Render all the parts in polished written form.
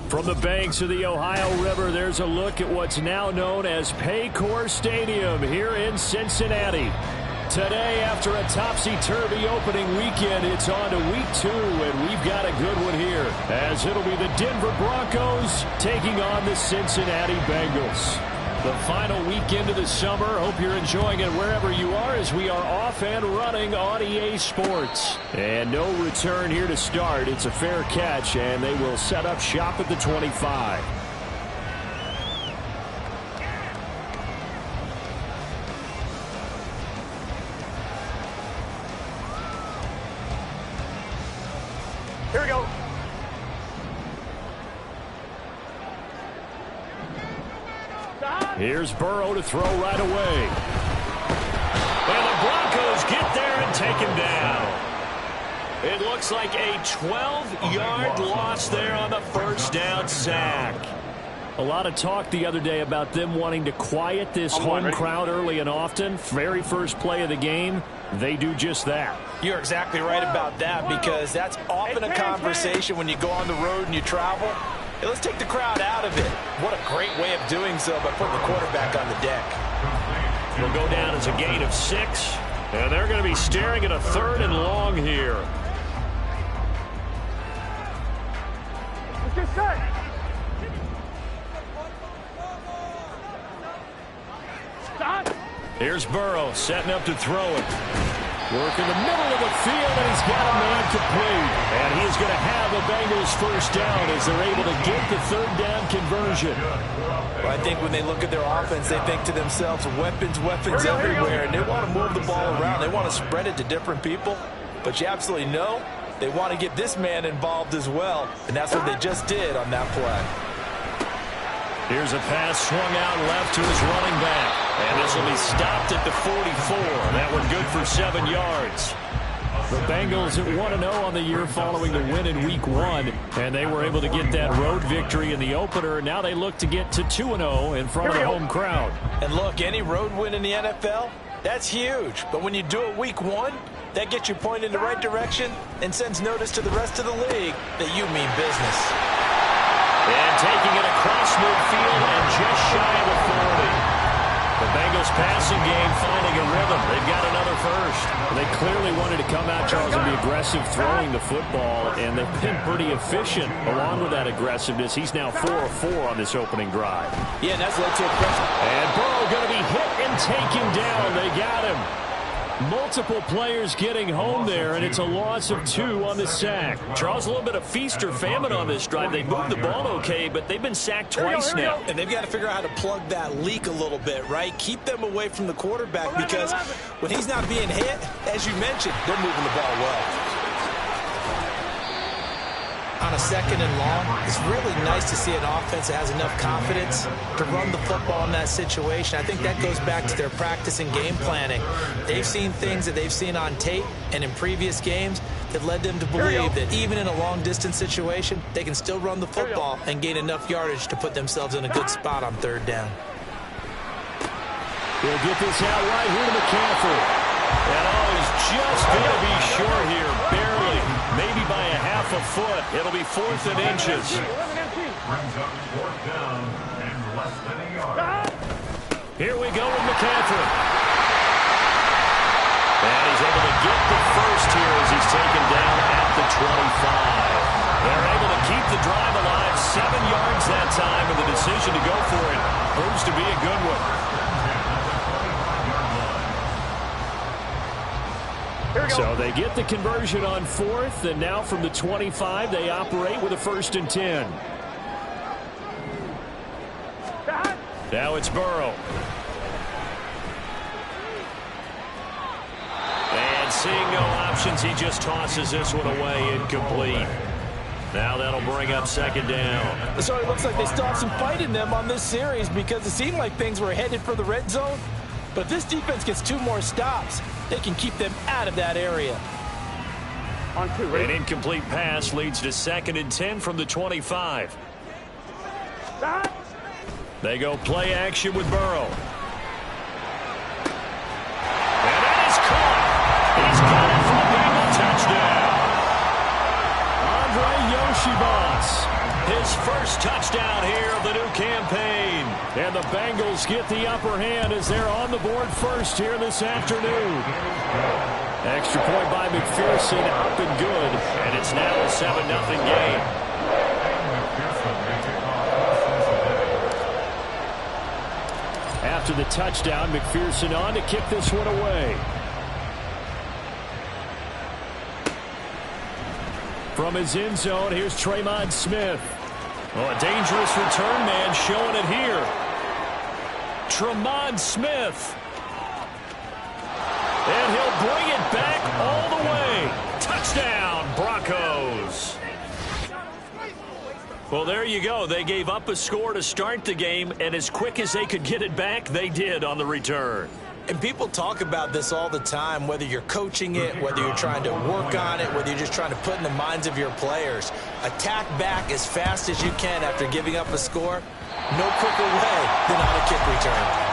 From the banks of the Ohio River, there's a look at what's now known as Paycor Stadium here in Cincinnati. Today, after a topsy-turvy opening weekend, it's on to week 2, and we've got a good one here, as it'll be the Denver Broncos taking on the Cincinnati Bengals. The final weekend of the summer. Hope you're enjoying it wherever you are, as we are off and running on EA Sports. And no return here to start. It's a fair catch, and they will set up shop at the 25. Here we go. Here's Burrow to throw right away. And the Broncos get there and take him down. It looks like a 12-yard loss there on the first down sack. A lot of talk the other day about them wanting to quiet this home crowd early and often. Very first play of the game, they do just that. You're exactly right about that, because that's often a conversation when you go on the road and you travel. Hey, let's take the crowd out of it. What a great way of doing so by putting the quarterback on the deck. It'll go down as a gain of 6, and they're going to be staring at a 3rd and long here. Let's get set. Stop. Here's Burrow setting up to throw it. Work in the middle of the field, and he's got a man complete. And he's going to have a Bengals first down as they're able to get the 3rd down conversion. Well, I think when they look at their offense, they think to themselves, weapons everywhere, and they want to move the ball around. They want to spread it to different people. But you absolutely know they want to get this man involved as well, and that's what they just did on that play. Here's a pass swung out left to his running back. And this will be stopped at the 44. That one good for 7 yards. The Bengals at 1-0 on the year following the win in Week 1. And they were able to get that road victory in the opener. Now they look to get to 2-0 in front of the home crowd. And look, any road win in the NFL, that's huge. But when you do it Week 1, that gets you pointed in the right direction and sends notice to the rest of the league that you mean business. And taking it across midfield and just shy of the 40. The Bengals passing game finding a rhythm. They've got another first. They clearly wanted to come out, Charles, and be aggressive throwing the football, and they've been pretty efficient along with that aggressiveness. He's now 4 of 4 on this opening drive. Yeah, and that's led to a pressure. And Burrow going to be hit and taken down. They got him. Multiple players getting home there, and it's a loss of 2 on the sack. Charles, a little bit of feast or famine on this drive. They moved the ball okay, but they've been sacked twice now. And they've got to figure out how to plug that leak a little bit, right? Keep them away from the quarterback, because when he's not being hit, as you mentioned, they're moving the ball well. On a 2nd and long, it's really nice to see an offense that has enough confidence to run the football in that situation. I think that goes back to their practice and game planning. They've seen things that they've seen on tape and in previous games that led them to believe that even in a long-distance situation, they can still run the football and gain enough yardage to put themselves in a good spot on 3rd down. He'll get this out right here to McCaffrey. And he's just going to be short here, barely, maybe by a half a foot. It'll be 4th and inches. Here we go with McCaffrey. And he's able to get the first here as he's taken down at the 25. They're able to keep the drive alive, 7 yards that time, and the decision to go for it proves to be a good one. So they get the conversion on 4th, and now from the 25, they operate with a 1st and 10. Now it's Burrow. And seeing no options, he just tosses this one away, incomplete. Now that'll bring up 2nd down. So it looks like they still have some fight in them on this series, because it seemed like things were headed for the red zone. But if this defense gets 2 more stops, they can keep them out of that area. On 2, right? An incomplete pass leads to 2nd and 10 from the 25. They go play action with Burrow. And that is caught. He's got it for a Bengal touchdown. Andre Yoshibas, his his first touchdown here of the new campaign. And the Bengals get the upper hand as they're on the board first here this afternoon. Extra point by McPherson, up and good. And it's now a 7-0 game. After the touchdown, McPherson on to kick this one away. From his end zone, here's Tremon Smith. Oh, a dangerous return man showing it here. Tremon Smith. And he'll bring it back all the way. Touchdown, Broncos. Well, there you go. They gave up a score to start the game, and as quick as they could get it back, they did on the return. And people talk about this all the time, whether you're coaching it, whether you're trying to work on it, whether you're just trying to put in the minds of your players. Attack back as fast as you can after giving up a score. No quicker way than on a kick return.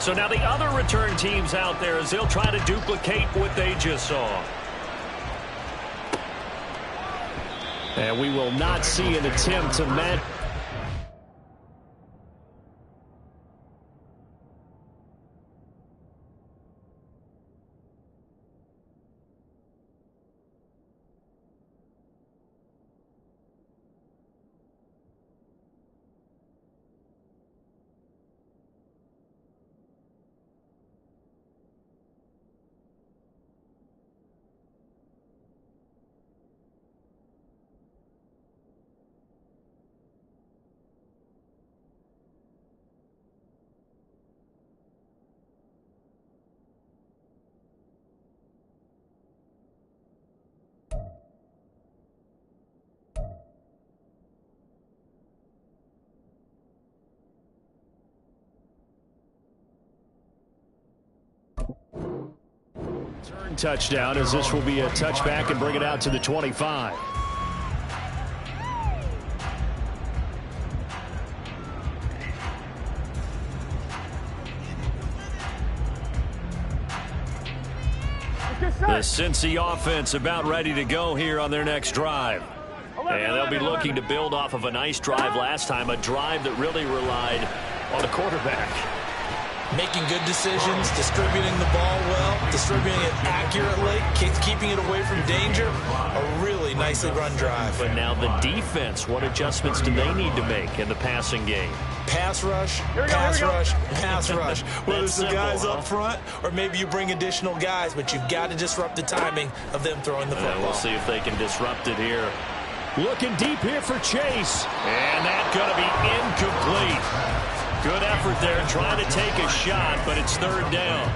So now the other return teams out there as they'll try to duplicate what they just saw. And we will not see an attempt to match. Turn touchdown as this will be a touchback and bring it out to the 25. The Cincy offense about ready to go here on their next drive. And they'll be looking to build off of a nice drive last time, a drive that really relied on the quarterback. Making good decisions, distributing the ball well, distributing it accurately, keeping it away from danger. A really nicely run drive. But now the defense, what adjustments do they need to make in the passing game? Pass rush, pass rush, pass rush. Whether it's the guys up front or maybe you bring additional guys, but you've got to disrupt the timing of them throwing the football. We'll see if they can disrupt it here. Looking deep here for Chase. And that's going to be incomplete. Good effort there trying to take a shot, but it's third down.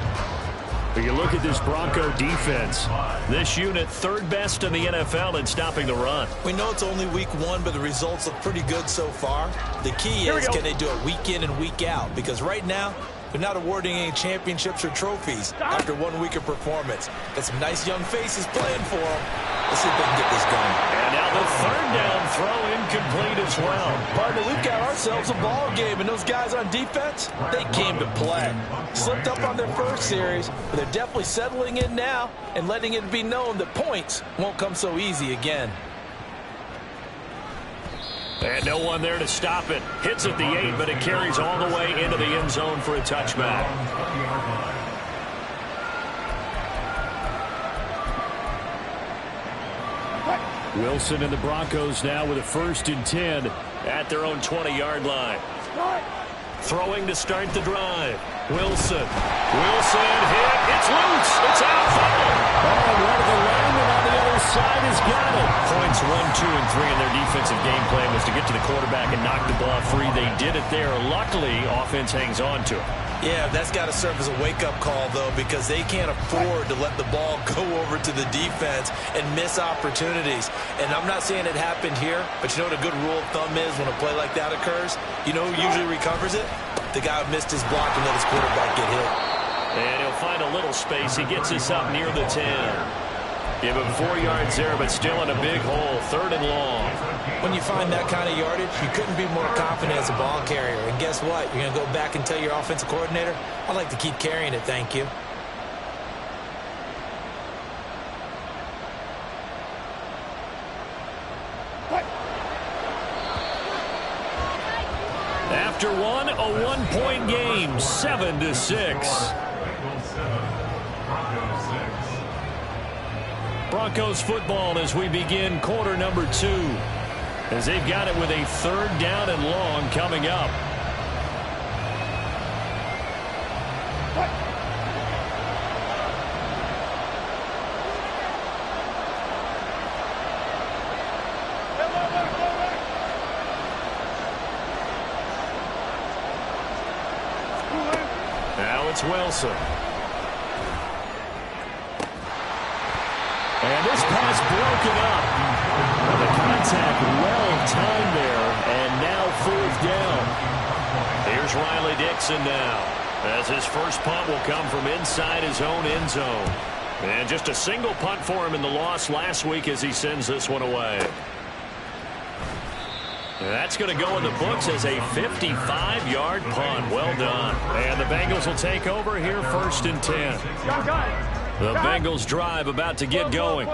But you look at this Bronco defense. This unit, third best in the NFL in stopping the run. We know it's only week one, but the results look pretty good so far. The key is, can they do it week in and week out? Because right now, they're not awarding any championships or trophies after 1 week of performance. Got some nice young faces playing for them. Let's see if they can get this going. And now the third down throw incomplete as well. Partner, we've got ourselves a ball game, and those guys on defense, they came to play. Slipped up on their first series, but they're definitely settling in now and letting it be known that points won't come so easy again. And no one there to stop it. Hits at the 8, but it carries all the way into the end zone for a touchback. Wilson and the Broncos now with a 1st and 10 at their own 20-yard line. Throwing to start the drive. Wilson hit. It's loose. It's out. Oh, and one of the linemen on the other side has got it. Points 1, 2, and 3 in their defensive game plan was to get to the quarterback and knock the ball free. They did it there. Luckily, offense hangs on to it. Yeah, that's got to serve as a wake-up call, though, because they can't afford to let the ball go over to the defense and miss opportunities. And I'm not saying it happened here, but you know what a good rule of thumb is when a play like that occurs? You know who usually recovers it? The guy who missed his block and let his quarterback get hit. And he'll find a little space. He gets us up near the 10. Give him 4 yards there, but still in a big hole. 3rd and long. When you find that kind of yardage, you couldn't be more confident as a ball carrier. And guess what? You're going to go back and tell your offensive coordinator, I'd like to keep carrying it, thank you. After one, a 1-point game, 7-6. Broncos football as we begin quarter number 2. As they've got it with a 3rd down and long coming up. Now it's Wilson. And this pass broken up. The contact well timed there, and now 4th down. Here's Riley Dixon now, as his first punt will come from inside his own end zone. And just a single punt for him in the loss last week as he sends this one away. That's going to go in the books as a 55-yard punt. Well done. And the Bengals will take over here 1st and 10. The Bengals drive about to get going.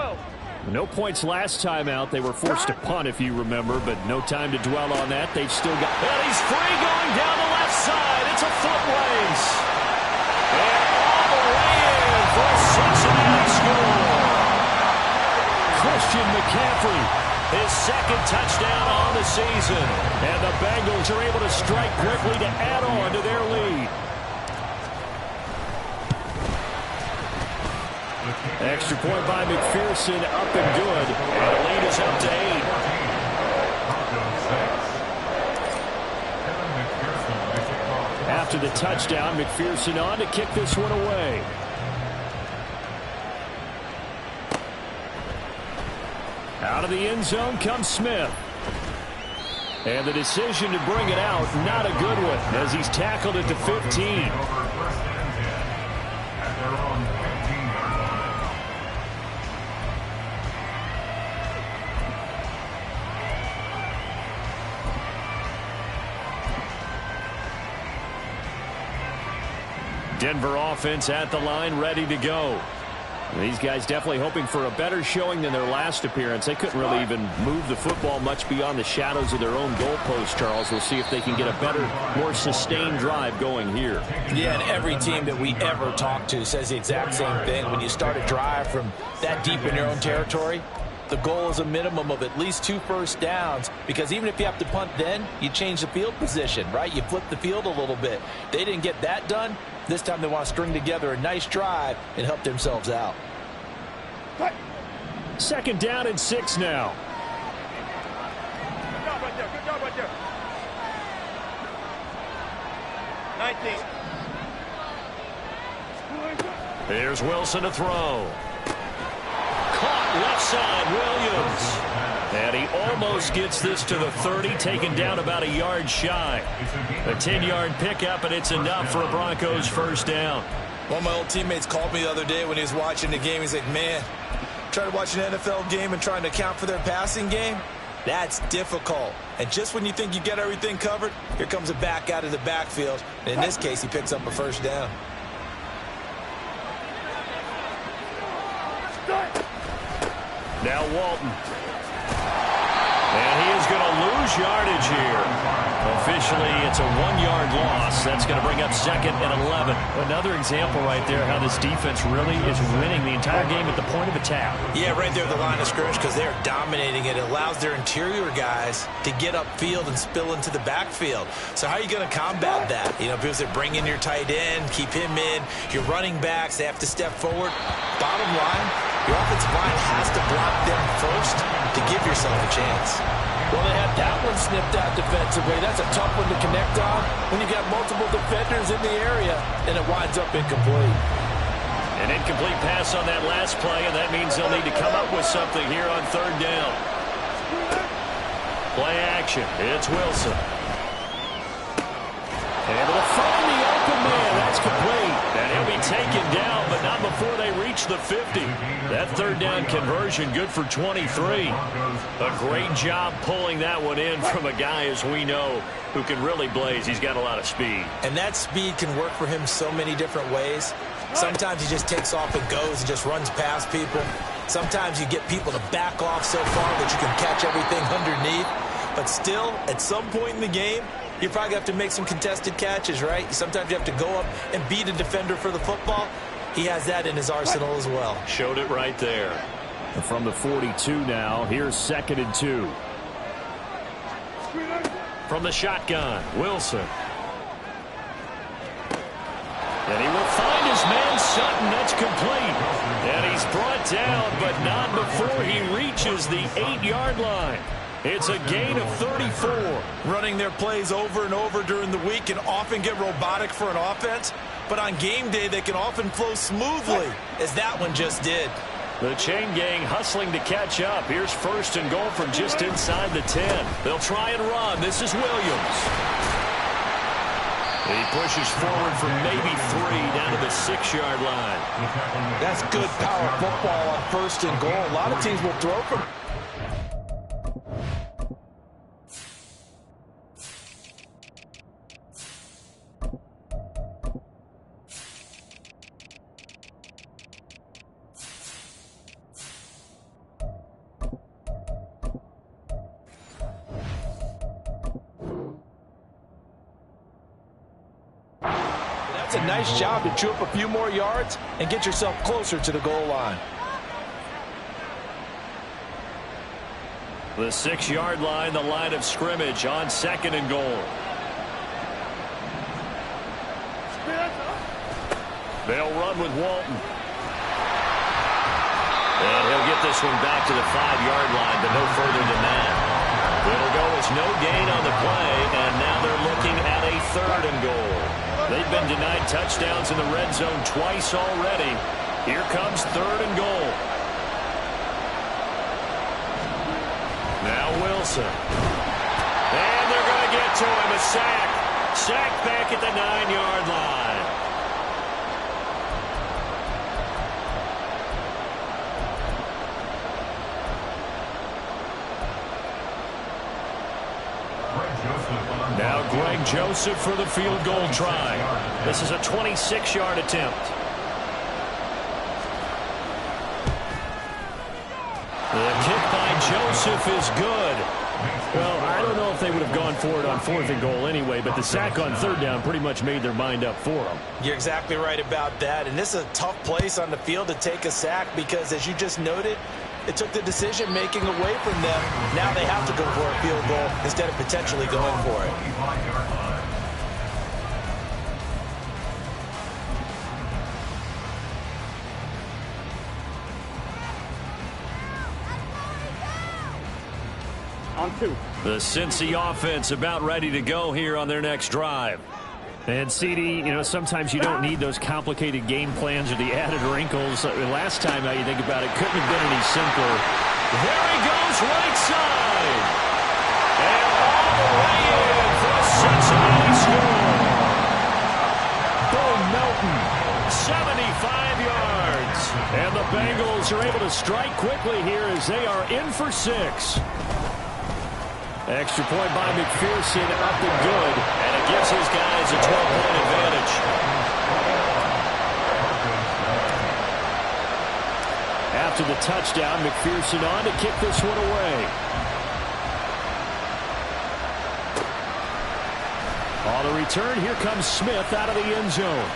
No points last time out. They were forced to punt, if you remember, but no time to dwell on that. They've still got... And he's free going down the left side. It's a foot race. And all the way in for a Cincinnati score. Christian McCaffrey, his 2nd touchdown on the season. And the Bengals are able to strike quickly to add on to their lead. Extra point by McPherson, up and good. And the lead is up to 8. After the touchdown, McPherson on to kick this one away. Out of the end zone comes Smith. And the decision to bring it out, not a good one, as he's tackled at the 15. Denver offense at the line, ready to go. These guys definitely hoping for a better showing than their last appearance. They couldn't really even move the football much beyond the shadows of their own goalpost, Charles. We'll see if they can get a better, more sustained drive going here. Yeah, and every team that we ever talk to says the exact same thing. When you start a drive from that deep in your own territory, the goal is a minimum of at least 2 first downs, because even if you have to punt then, you change the field position, right? You flip the field a little bit. They didn't get that done. This time they want to string together a nice drive and help themselves out. 2nd down and 6 now. Good job right there. Good job right there. 19. Here's Wilson to throw. Caught left side, Williams. And he almost gets this to the 30, taken down about a yard shy. A 10-yard pickup, and it's enough for a Broncos 1st down. One of my old teammates called me the other day when he was watching the game. He's like, man, trying to watch an NFL game and trying to account for their passing game, that's difficult. And just when you think you get everything covered, here comes a back out of the backfield. And in this case, he picks up a 1st down. Now Walton. And he is going to lose yardage here. Officially, it's a 1-yard loss. That's going to bring up 2nd and 11. Another example right there how this defense really is winning the entire game at the point of attack. Yeah, right there at the line of scrimmage, because they're dominating it. It allows their interior guys to get upfield and spill into the backfield. So how are you going to combat that? You know, because they bring in your tight end, keep him in. Your running backs, they have to step forward. Bottom line, your offensive line has to block them first to give yourself a chance. Well, they had that one snipped out defensively. That's a tough one to connect on when you got multiple defenders in the area, and it winds up incomplete. An incomplete pass on that last play, and that means they'll need to come up with something here on 3rd down. Play action. It's Wilson. Able to find the open man. That's complete. And he'll be taken down, but not before they reach reach the 50. That third down conversion good for 23. A great job pulling that one in from a guy, as we know, who can really blaze. He's got a lot of speed. And that speed can work for him so many different ways. Sometimes he just takes off and goes and just runs past people. Sometimes you get people to back off so far that you can catch everything underneath. But still, at some point in the game, you probably have to make some contested catches, right? Sometimes you have to go up and beat a defender for the football. He has that in his arsenal as well. Showed it right there. And from the 42 now, here's 2nd and 2. From the shotgun, Wilson. And he will find his man Sutton. That's complete. And he's brought down, but not before he reaches the 8-yard line. It's a gain of 34. Running their plays over and over during the week can often get robotic for an offense, but on game day they can often flow smoothly, as that one just did. The chain gang hustling to catch up. Here's 1st and goal from just inside the 10. They'll try and run. This is Williams. He pushes forward for maybe 3 down to the 6-yard line. That's good power football on 1st and goal. A lot of teams will throw from. That's a nice job to chew up a few more yards and get yourself closer to the goal line. The 6-yard line, the line of scrimmage on 2nd and goal. They'll run with Walton. And he'll get this one back to the 5-yard line, but no further than that. It'll go as no gain on the play, and now they're looking at a 3rd and goal. They've been denied touchdowns in the red zone twice already. Here comes 3rd and goal. Now Wilson. And they're going to get to him. A sack. Sack back at the 9-yard line. Now Greg Joseph for the field goal try. This is a 26-yard attempt. The kick by Joseph is good. Well, I don't know if they would have gone for it on 4th and goal anyway, but the sack on 3rd down pretty much made their mind up for them. You're exactly right about that, and this is a tough place on the field to take a sack because, as you just noted, it took the decision-making away from them. Now they have to go for a field goal instead of potentially going for it. On 2. The Cincy offense about ready to go here on their next drive. And, CD, you know, sometimes you don't need those complicated game plans or the added wrinkles. Last time, you think about it, couldn't have been any simpler. There he goes, right side. And all the way in for a Cincinnati score. Bo Melton, 75 yards. And the Bengals are able to strike quickly here as they are in for 6. Extra point by McPherson, up and good, and it gives his guys a 12-point advantage. After the touchdown, McPherson on to kick this one away. On the return, here comes Smith out of the end zone.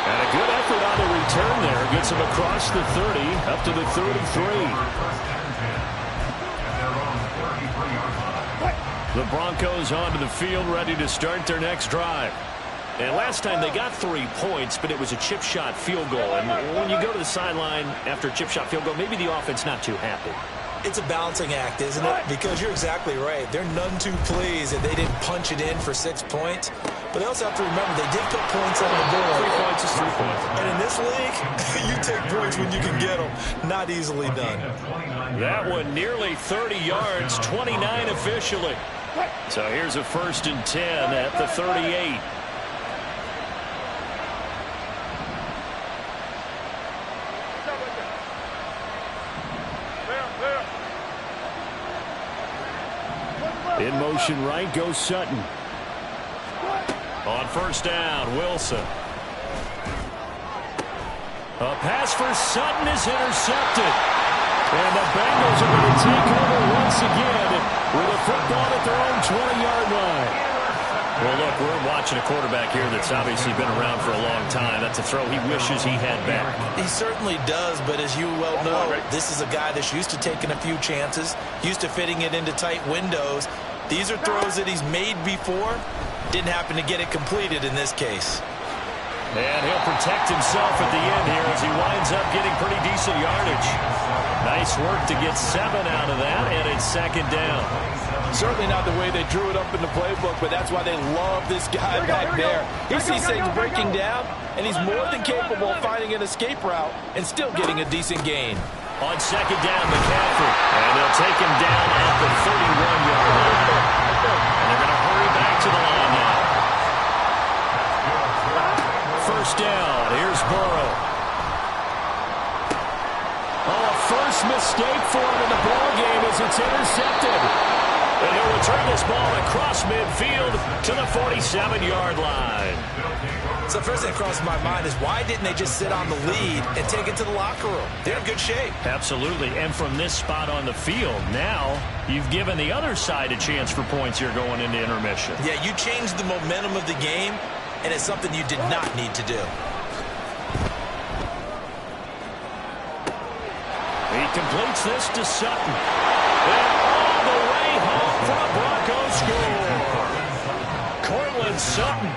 And a good effort on the return there. Gets him across the 30, up to the 3rd and 3. The Broncos onto the field, ready to start their next drive. And last time they got 3 points, but it was a chip shot field goal. And when you go to the sideline after a chip shot field goal, maybe the offense not too happy. It's a balancing act, isn't it? Because you're exactly right. They're none too pleased that they didn't punch it in for 6 points. But they also have to remember they did put points on the board. 3 points is 3 points. And in this league, you take points when you can get them. Not easily done. That one nearly 30 yards, 29 officially. So here's a 1st and 10 at the 38. In motion right goes Sutton. On first down, Wilson. A pass for Sutton is intercepted. And the Bengals are going to take over once again with a football at their own 20-yard line. Well, look, we're watching a quarterback here that's obviously been around for a long time. That's a throw he wishes he had back. He certainly does, but as you well know, this is a guy that's used to taking a few chances, used to fitting it into tight windows. These are throws that he's made before. Didn't happen to get it completed in this case. And he'll protect himself at the end here as he winds up getting pretty decent yardage. Nice work to get 7 out of that, and it's second down. Certainly not the way they drew it up in the playbook, but that's why they love this guy back there. He sees things breaking down, and he's more than capable of finding an escape route and still getting a decent gain. On second down, McCaffrey. And they'll take him down at the 31-yard line. And they're going to hurry back to the line now. First down. Here's Burrow. Oh, a first mistake for him in the ballgame as it's intercepted. And he'll return this ball across midfield to the 47-yard line. So the first thing that crosses my mind is why didn't they just sit on the lead and take it to the locker room? They're in good shape. Absolutely. And from this spot on the field, now you've given the other side a chance for points here going into intermission. Yeah, you changed the momentum of the game, and it's something you did not need to do. He completes this to Sutton. And all the way home for a Broncos score. Cortland Sutton,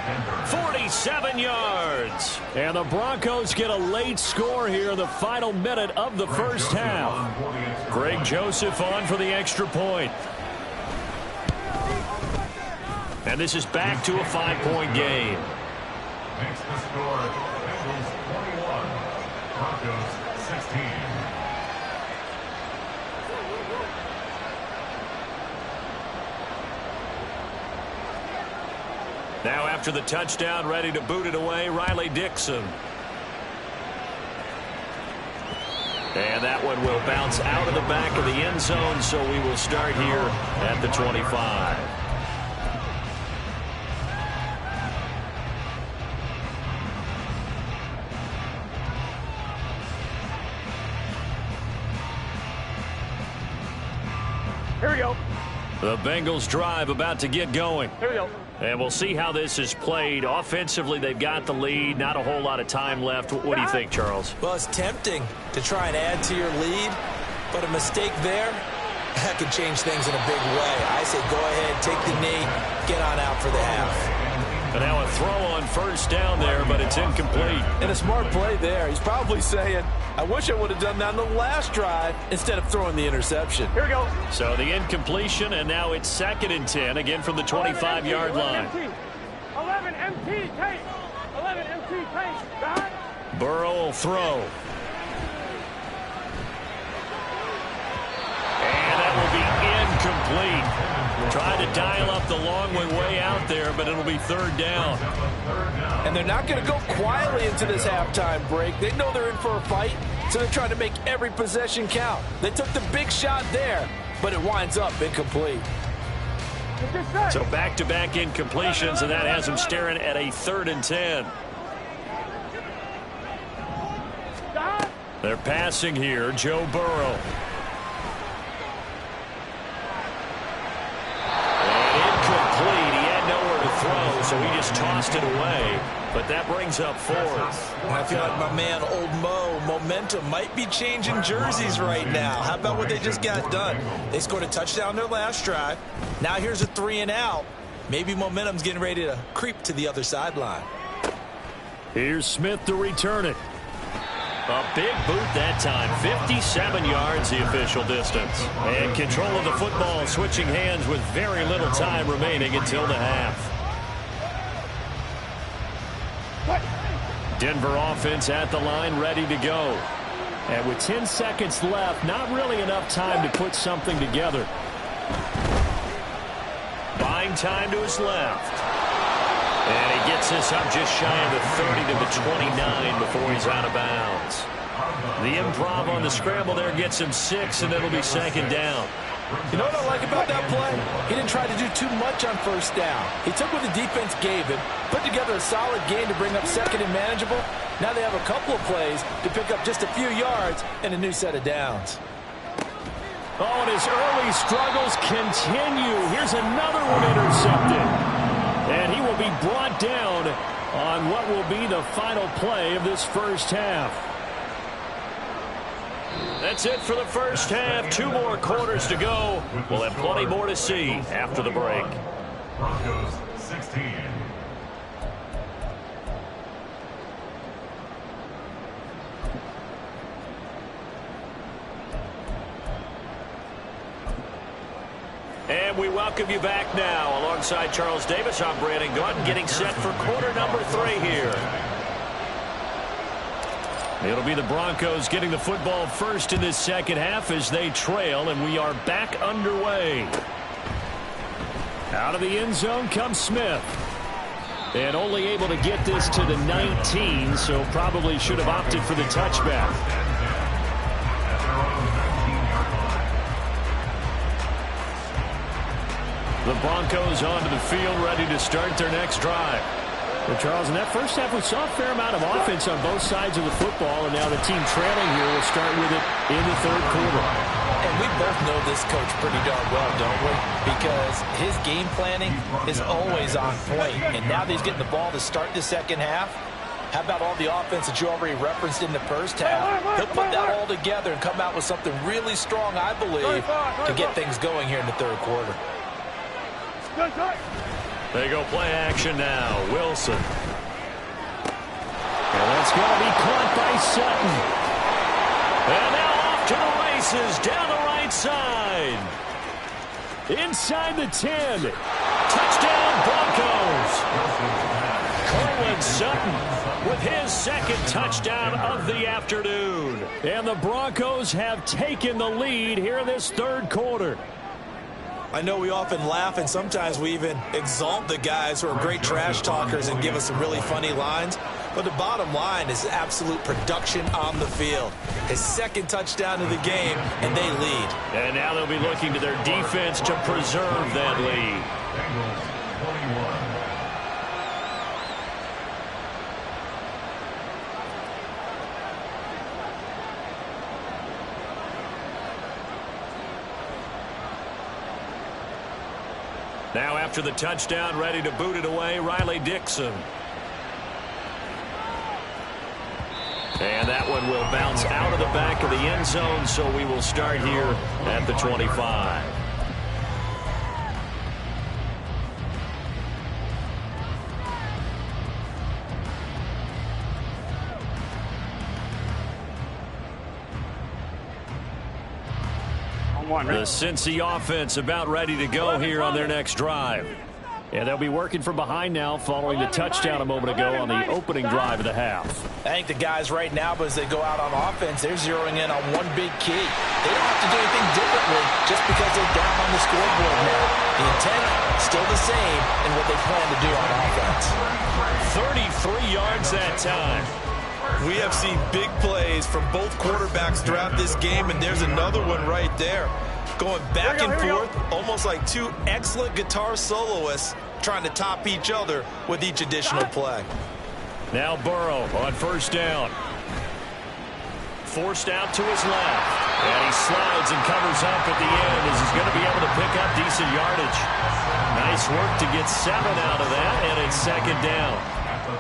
47 yards. And the Broncos get a late score here in the final minute of the first half. Greg Joseph on for the extra point. And this is back to a 5-point game. Makes the score Bengals 21, Broncos 16. Now after the touchdown, ready to boot it away, Riley Dixon. And that one will bounce out of the back of the end zone, so we will start here at the 25. Here we go. The Bengals drive about to get going. Here we go. And we'll see how this is played. Offensively, they've got the lead. Not a whole lot of time left. What do you think, Charles? Well, it's tempting to try and add to your lead, but a mistake there, that could change things in a big way. I say go ahead, take the knee, get on out for the half. And now a throw on first down there, but it's incomplete. And a smart play there. He's probably saying, I wish I would have done that on the last drive instead of throwing the interception. Here we go. So the incompletion, and now it's 2nd and 10, again from the 25-yard line. 11 MT, take. 11 MT, take. Behind. Burrow will throw. And that will be incomplete. Trying to dial up the long way out there, but it'll be 3rd down. And they're not going to go quietly into this halftime break. They know they're in for a fight, so they're trying to make every possession count. They took the big shot there, but it winds up incomplete. So back-to-back incompletions, and that has them staring at a 3rd and 10. They're passing here, Joe Burrow. So he just tossed it away, but that brings up 4th. I feel like my man, Old Mo, momentum might be changing jerseys right now. How about what they just got done? They scored a touchdown their last drive. Now here's a 3 and out. Maybe momentum's getting ready to creep to the other sideline. Here's Smith to return it. A big boot that time. 57 yards the official distance. And control of the football switching hands with very little time remaining until the half. Denver offense at the line, ready to go. And with 10 seconds left, not really enough time to put something together. Buying time to his left. And he gets this up just shy of the 30 to the 29 before he's out of bounds. The improv on the scramble there gets him 6, and it'll be 2nd down. You know what I like about that play? He didn't try to do too much on first down. He took what the defense gave him, put together a solid game to bring up second and manageable. Now they have a couple of plays to pick up just a few yards and a new set of downs. Oh, and his early struggles continue. Here's another one intercepted. And he will be brought down on what will be the final play of this first half. That's it for the first half. 2 more quarters to go. We'll have plenty more to see after the break. Broncos 16. And we welcome you back now. Alongside Charles Davis, I'm Brandon Gaudin, getting set for quarter number 3 here. It'll be the Broncos getting the football first in this second half as they trail, and we are back underway. Out of the end zone comes Smith. And only able to get this to the 19, so probably should have opted for the touchback. The Broncos onto the field, ready to start their next drive. Well, Charles, in that first half, we saw a fair amount of offense on both sides of the football, and now the team trailing here will start with it in the third quarter. And we both know this coach pretty darn well, don't we? Because his game planning is always on point, and now that he's getting the ball to start the second half, how about all the offense that you already referenced in the first half? He'll put that all together and come out with something really strong, I believe, to get things going here in the third quarter. They go play action now. Wilson. And that's going to be caught by Sutton. And now off to the races down the right side. Inside the 10. Touchdown Broncos. Cortland Sutton with his second touchdown of the afternoon. And the Broncos have taken the lead here in this third quarter. I know we often laugh and sometimes we even exalt the guys who are great trash talkers and give us some really funny lines. But the bottom line is absolute production on the field. His second touchdown of the game, and they lead. And now they'll be looking to their defense to preserve that lead. Bengals 21. Now after the touchdown, ready to boot it away, Riley Dixon. And that one will bounce out of the back of the end zone, so we will start here at the 25. The Cincy offense about ready to go here on their next drive. And they'll be working from behind now following the touchdown a moment ago on the opening drive of the half. I think the guys right now, as they go out on offense, they're zeroing in on one big key. They don't have to do anything differently just because they're down on the scoreboard now. The intent, still the same in what they plan to do on offense. 33 yards that time. We have seen big plays from both quarterbacks throughout this game, and there's another one right there. Going back and forth, almost like two excellent guitar soloists trying to top each other with each additional play. Now Burrow on first down. Forced out to his left. And he slides and covers up at the end as he's going to be able to pick up decent yardage. Nice work to get 7 out of that, and it's second down.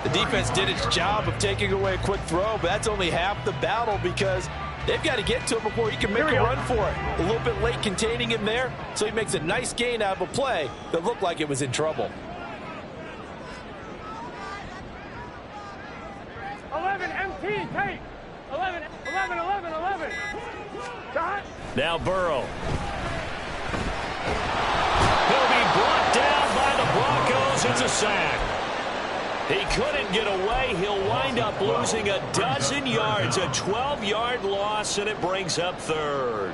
The defense did its job of taking away a quick throw, but that's only half the battle because they've got to get to him before he can make a run for it. A little bit late containing him there, so he makes a nice gain out of a play that looked like it was in trouble. 11 MT tape. 11. Shot. Now Burrow. He'll be brought down by the Broncos. It's a sack. He couldn't get away. He'll wind up losing a dozen yards, a 12-yard loss, and it brings up third.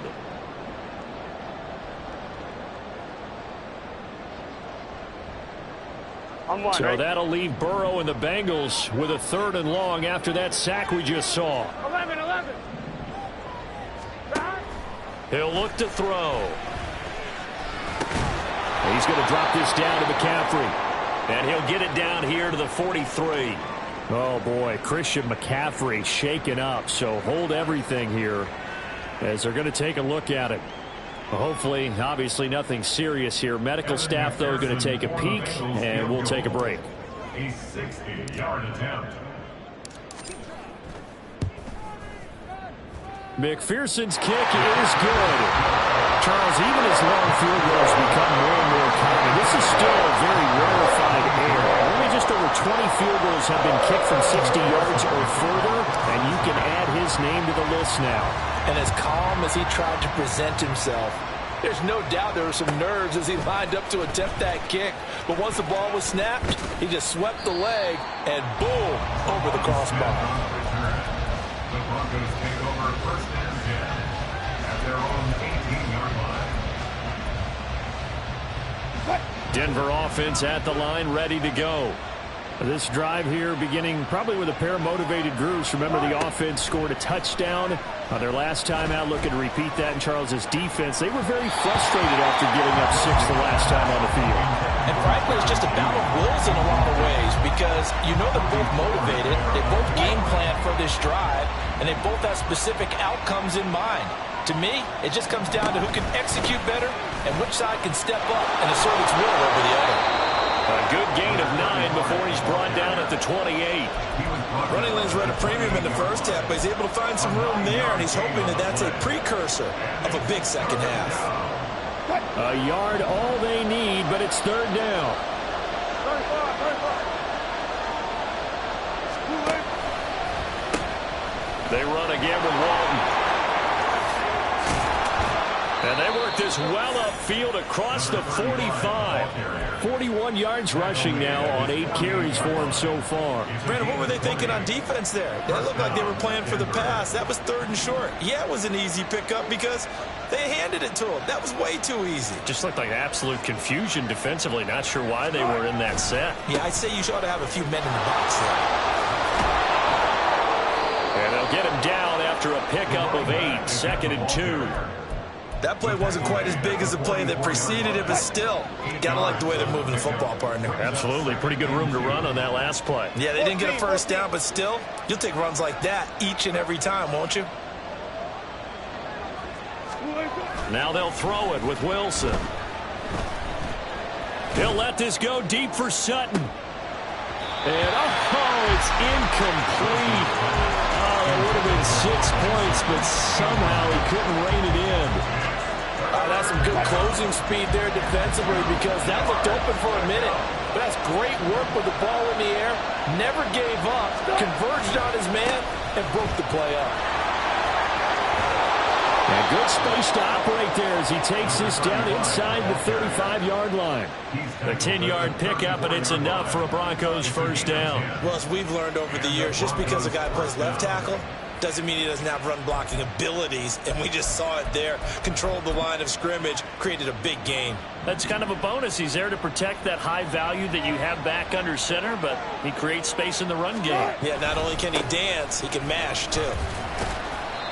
So that'll leave Burrow and the Bengals with a 3rd and long after that sack we just saw. 11. He'll look to throw. He's going to drop this down to McCaffrey. And he'll get it down here to the 43. Oh, boy, Christian McCaffrey shaken up. So hold everything here as they're going to take a look at it. Hopefully, obviously, nothing serious here. Medical staff, though, going to take a peek, and we'll take a break. A 60-yard attempt. McPherson's kick is good. Charles, even as long field goals become more and more common, this is still a very rarefied air. Only just over 20 field goals have been kicked from 60 yards or further, and you can add his name to the list now. And as calm as he tried to present himself, there's no doubt there were some nerves as he lined up to attempt that kick. But once the ball was snapped, he just swept the leg and boom, over the crossbar. The Broncos take over first and 10 at their own 18-yard line. Denver offense at the line, ready to go. This drive here beginning probably with a pair of motivated groups. Remember, the offense scored a touchdown on their last time out. Looking to repeat that in Charles's defense. They were very frustrated after giving up 6 the last time on the field. And frankly, it's just a battle of wills in a lot of ways because you know they're both motivated. They both game plan for this drive, and they both have specific outcomes in mind. To me, it just comes down to who can execute better and which side can step up and assert its will over the other. A good gain of 9 before he's brought down at the 28. Running lanes were at a premium in the first half, but he's able to find some room there, and he's hoping that that's a precursor of a big second half. A yard all they need, but it's third down. They run again with Walton. And they work this well upfield across the 45. 41 yards rushing now on 8 carries for him so far. Brandon, what were they thinking on defense there? That looked like they were playing for the pass. That was third and short. Yeah, it was an easy pickup because they handed it to him. That was way too easy. Just looked like absolute confusion defensively. Not sure why they were in that set. Yeah, I'd say you ought to have a few men in the box there. And they'll get him down after a pickup of 8. 2nd and 2. That play wasn't quite as big as the play that preceded it, but still, gotta like the way they're moving the football, partner. Absolutely. Pretty good room to run on that last play. Yeah, they didn't get a first down, but still, you'll take runs like that each and every time, won't you? Now they'll throw it with Wilson. They'll let this go deep for Sutton. And, oh, it's incomplete. Oh, that would have been 6 points, but somehow he couldn't rein it in. That's some good closing speed there defensively because that looked open for a minute. But that's great work with the ball in the air. Never gave up, converged on his man, and broke the play up. And good space to operate there as he takes this down inside the 35-yard line. A 10-yard pickup, and it's enough for a Broncos first down. Well, as we've learned over the years, just because a guy plays left tackle doesn't mean he doesn't have run-blocking abilities, and we just saw it there. Controlled the line of scrimmage, created a big gain. That's kind of a bonus. He's there to protect that high value that you have back under center, but he creates space in the run game. Yeah, not only can he dance, he can mash, too.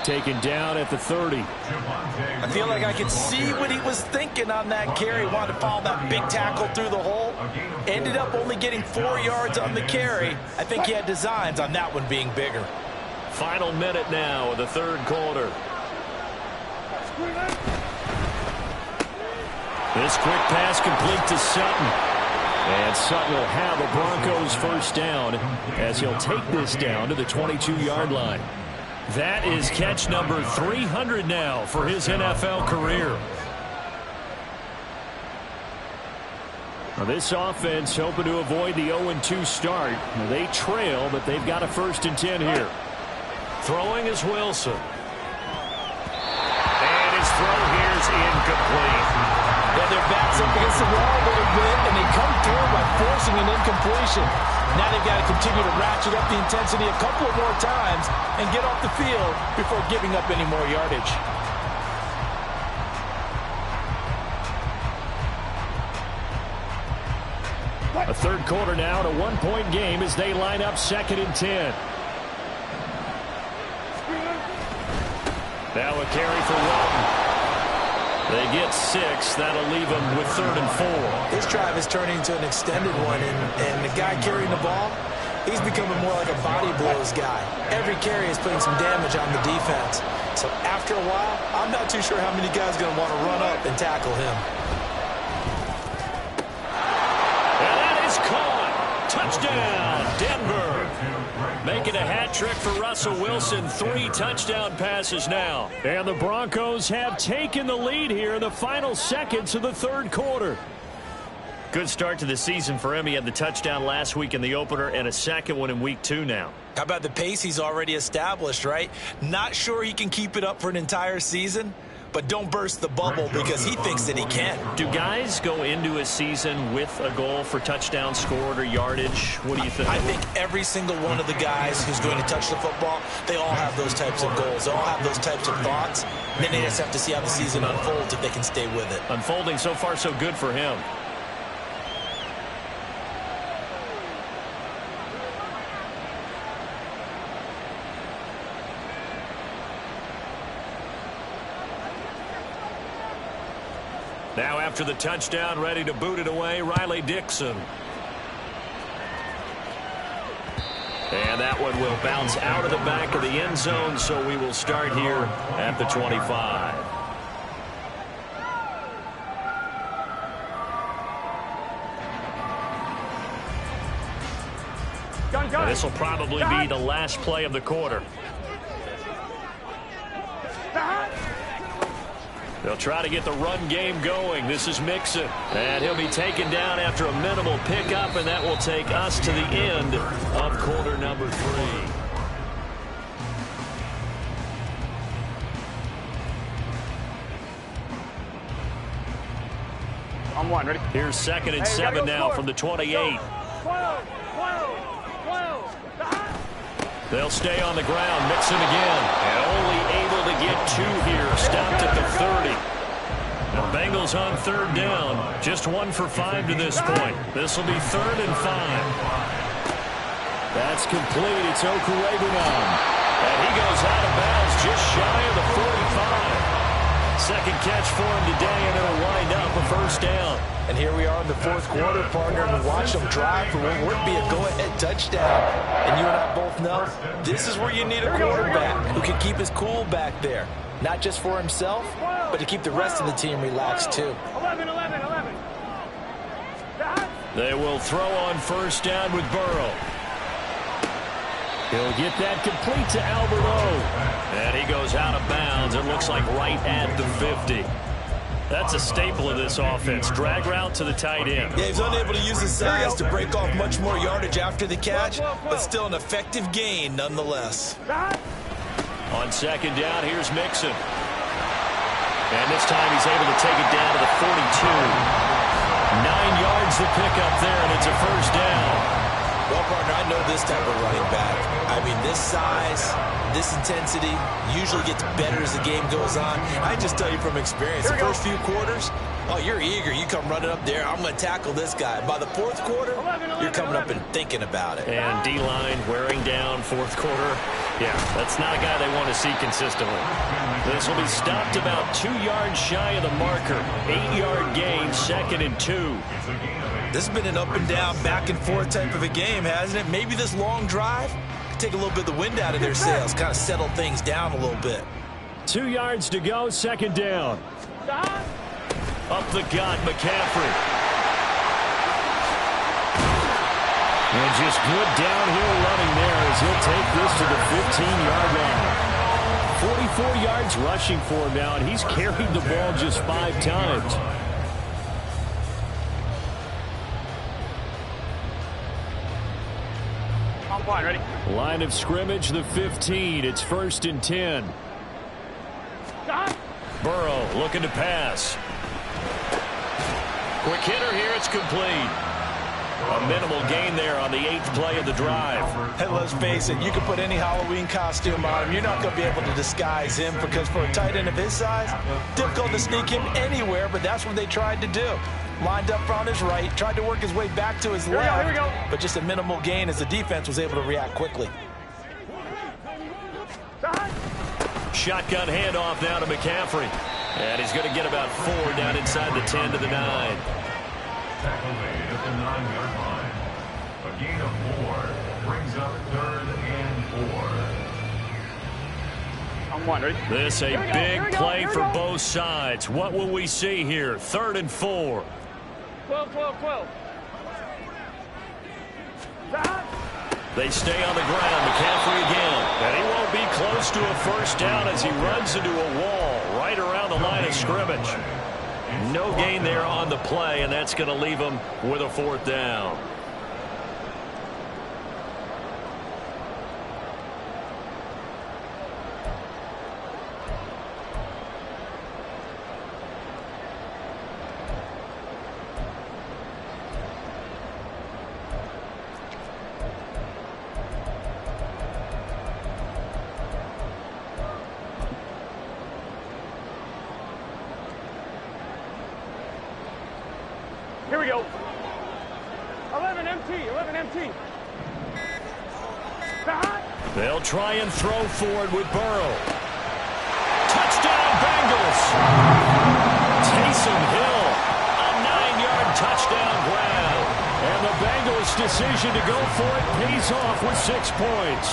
Taken down at the 30. I feel like I could see what he was thinking on that carry. Wanted to follow that big tackle through the hole. Ended up only getting 4 yards on the carry. I think he had designs on that one being bigger. Final minute now of the third quarter. This quick pass complete to Sutton. And Sutton will have a Broncos first down as he'll take this down to the 22-yard line. That is catch number 300 now for his NFL career. Now this offense hoping to avoid the 0-2 start. They trail, but they've got a 1st and 10 here. Throwing is Wilson. And his throw here is incomplete. Yeah, their backs up against the wall a little bit, and they come through by forcing an incompletion. Now they've got to continue to ratchet up the intensity a couple of more times and get off the field before giving up any more yardage. A third quarter now and a 1-point game as they line up 2nd and 10. Now a carry for Walton. They get 6. That'll leave them with 3rd and 4. This drive is turning into an extended one, and the guy carrying the ball, he's becoming more like a body blows guy. Every carry is putting some damage on the defense. So after a while, I'm not too sure how many guys are going to want to run up and tackle him. And that is caught. Touchdown, Denver. Making a hat trick for Russell Wilson. 3 touchdown passes now. And the Broncos have taken the lead here in the final seconds of the 3rd quarter. Good start to the season for him. He had the touchdown last week in the opener and a second one in week 2 now. How about the pace he's already established, right? Not sure he can keep it up for an entire season, but don't burst the bubble because he thinks that he can. Do guys go into a season with a goal for touchdown scored or yardage? What do you think? I think every single one of the guys who's going to touch the football, they all have those types of goals. They all have those types of thoughts. And then they just have to see how the season unfolds if they can stay with it. Unfolding so far so good for him. Now after the touchdown, ready to boot it away, Riley Dixon. And that one will bounce out of the back of the end zone, so we will start here at the 25. This will probably be the last play of the quarter. They'll try to get the run game going. This is Mixon. And he'll be taken down after a minimal pickup, and that will take us to the end of quarter number 3. On 1, ready? Here's 2nd and 7 now from the 28. 12. They'll stay on the ground. Mixon again. And only able to get 2 here. Stopped at the 30. The Bengals on 3rd down. Just 1 for 5 to this point. This will be 3rd and 5. That's complete. It's Okurebunom. And he goes out of bounds just shy of the 45. Second catch for him today, and it'll wind up a 1st down. And here we are in the 4th quarter, partner, and watch them drive for what would be a go-ahead touchdown. And you and I both know this is where you need a quarterback who can keep his cool back there. Not just for himself, but to keep the rest of the team relaxed, too. 11. They will throw on 1st down with Burrow. He'll get that complete to Albert O. And he goes out of bounds. It looks like right at the 50. That's a staple of this offense. Drag route to the tight end. Yeah, he's unable to use his size to break off much more yardage after the catch, but still an effective gain nonetheless. On 2nd down, here's Mixon. And this time he's able to take it down to the 42. 9 yards to pick up there, and it's a 1st down. Well, partner, I know this type of running back. I mean, this size, this intensity usually gets better as the game goes on. I just tell you from experience, the first few quarters, oh, you're eager. You come running up there, I'm going to tackle this guy. By the 4th quarter, you're coming up and thinking about it. And D-line wearing down 4th quarter. Yeah, that's not a guy they want to see consistently. This will be stopped about 2 yards shy of the marker. 8-yard gain, 2nd and 2. This has been an up and down, back and forth type of a game, hasn't it? Maybe this long drive could take a little bit of the wind out of their sails, kind of settle things down a little bit. 2 yards to go, 2nd down. Up the gut, McCaffrey. And just good downhill running there as he'll take this to the 15-yard line. 44 yards rushing for him now, and he's carried the ball just 5 times. Ready? Line of scrimmage, the 15. It's 1st and 10. Burrow looking to pass. Quick hitter here. It's complete. A minimal gain there on the 8th play of the drive. And let's face it, you can put any Halloween costume on him. You're not going to be able to disguise him because for a tight end of his size, difficult to sneak him anywhere, but that's what they tried to do. Lined up on his right, tried to work his way back to his left, here we go. but just a minimal gain as the defense was able to react quickly. Shotgun handoff now to McCaffrey. And he's going to get about 4 down inside the 10 to the 9. Tackle made at the 9-yard line. A gain of 4 brings up 3rd and 4. I'm one. Ready? This a big play for both sides. What will we see here? 3rd and 4. 12, 12, 12. They stay on the ground. McCaffrey again. And he won't be close to a first down as he runs into a wall right around the line of scrimmage. No gain there on the play, and that's going to leave him with a 4th down. Here we go. 11 MT, 11 MT. They'll try and throw forward with Burrow. Touchdown, Bengals. Taysom Hill, a 9-yard touchdown grab. And the Bengals' decision to go for it pays off with 6 points.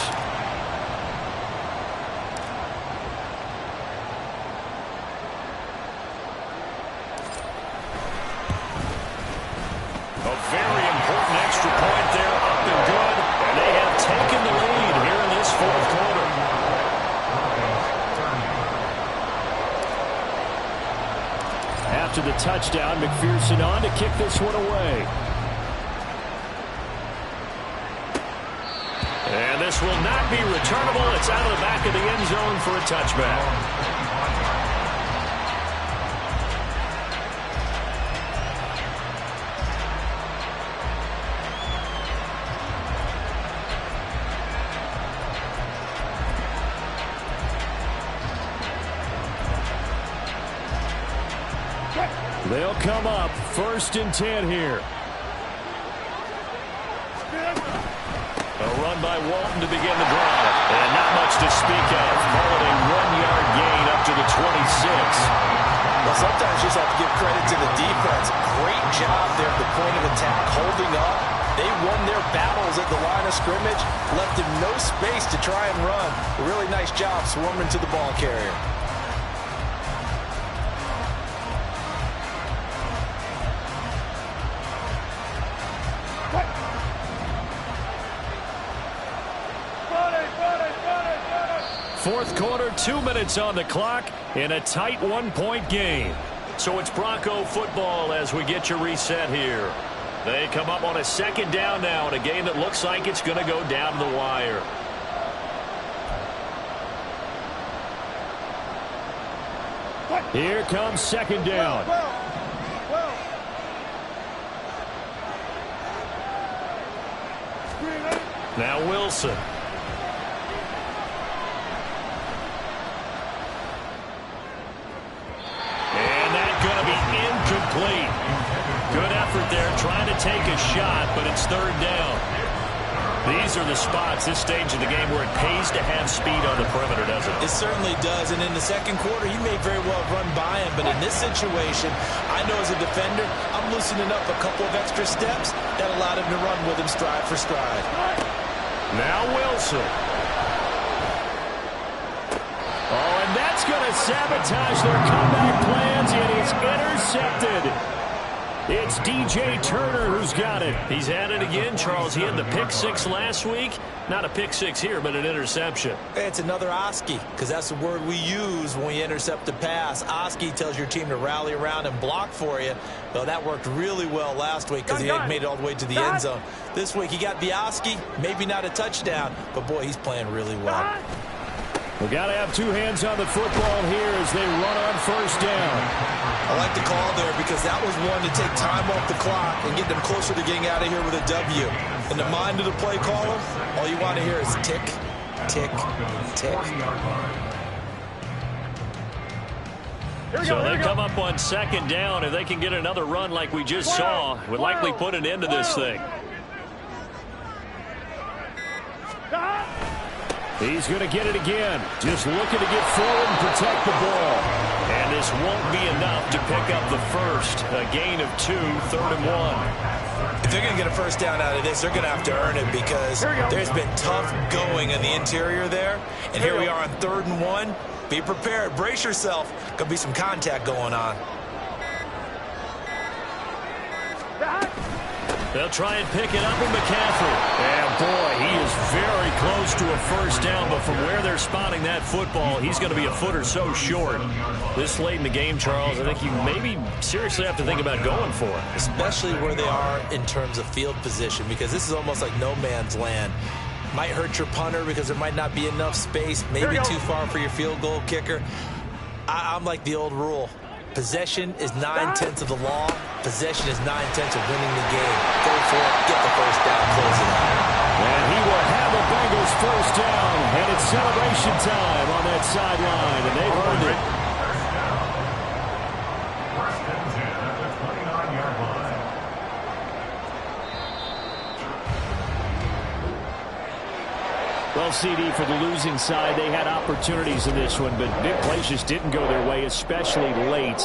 A very important extra point there, up and good. And they have taken the lead here in this 4th quarter. After the touchdown, McPherson on to kick this one away. And this will not be returnable. It's out of the back of the end zone for a touchback. They'll come up 1st and 10 here. A run by Walton to begin the drive. And not much to speak of. Call it a 1-yard gain up to the 26. Well, sometimes you just have to give credit to the defense. Great job there at the point of attack, holding up. They won their battles at the line of scrimmage, left him no space to try and run. A really nice job swarming to the ball carrier. Fourth quarter, 2 minutes on the clock in a tight 1-point game. So it's Bronco football as we get you reset here. They come up on a 2nd down now in a game that looks like it's going to go down the wire. Here comes 2nd down. Now Wilson. Incomplete. Good effort there trying to take a shot, but it's 3rd down. These are the spots, this stage of the game, where it pays to have speed on the perimeter, doesn't it? It certainly does, and in the 2nd quarter, he may very well run by him, but in this situation, I know as a defender, I'm loosening up a couple of extra steps that allowed him to run with him stride for stride. Now Wilson. Oh, and that's going to sabotage their comeback plans. It is intercepted. It's DJ Turner who's got it. He's at it again, Charles. He had the pick 6 last week. Not a pick 6 here, but an interception. It's another Oski, because that's the word we use when we intercept a pass. Oski tells your team to rally around and block for you. Well, that worked really well last week because he had made it all the way to the end zone. This week he got the Oski, maybe not a touchdown, but boy, he's playing really well. We got to have 2 hands on the football here as they run on 1st down. I like the call there because that was one to take time off the clock and get them closer to getting out of here with a W. In the mind of the play caller, all you want to hear is tick, tick, tick. So they come up on 2nd down. If they can get another run like we just saw, would likely put an end to this thing. He's going to get it again. Just looking to get forward and protect the ball. And this won't be enough to pick up the first. A gain of 2, 3rd and 1. If they're going to get a first down out of this, they're going to have to earn it because there's been tough going in the interior there. And here we are on 3rd and 1. Be prepared. Brace yourself. Going to be some contact going on. They'll try and pick it up with McCaffrey. And, boy, he is very close to a first down, but from where they're spotting that football, he's going to be a foot or so short. This late in the game, Charles, I think you maybe seriously have to think about going for it. Especially where they are in terms of field position, because this is almost like no man's land. Might hurt your punter because there might not be enough space, maybe too far for your field goal kicker. I'm like the old rule. Possession is 9/10 of the law. Possession is 9/10 of winning the game. Go for it. Get the first down. Close it out. And he will have the Bengals first down. And it's celebration time on that sideline. And they've earned it. First and 10 at the 29-yard line. Well, CD, for the losing side, they had opportunities in this one, but big plays just didn't go their way, especially late.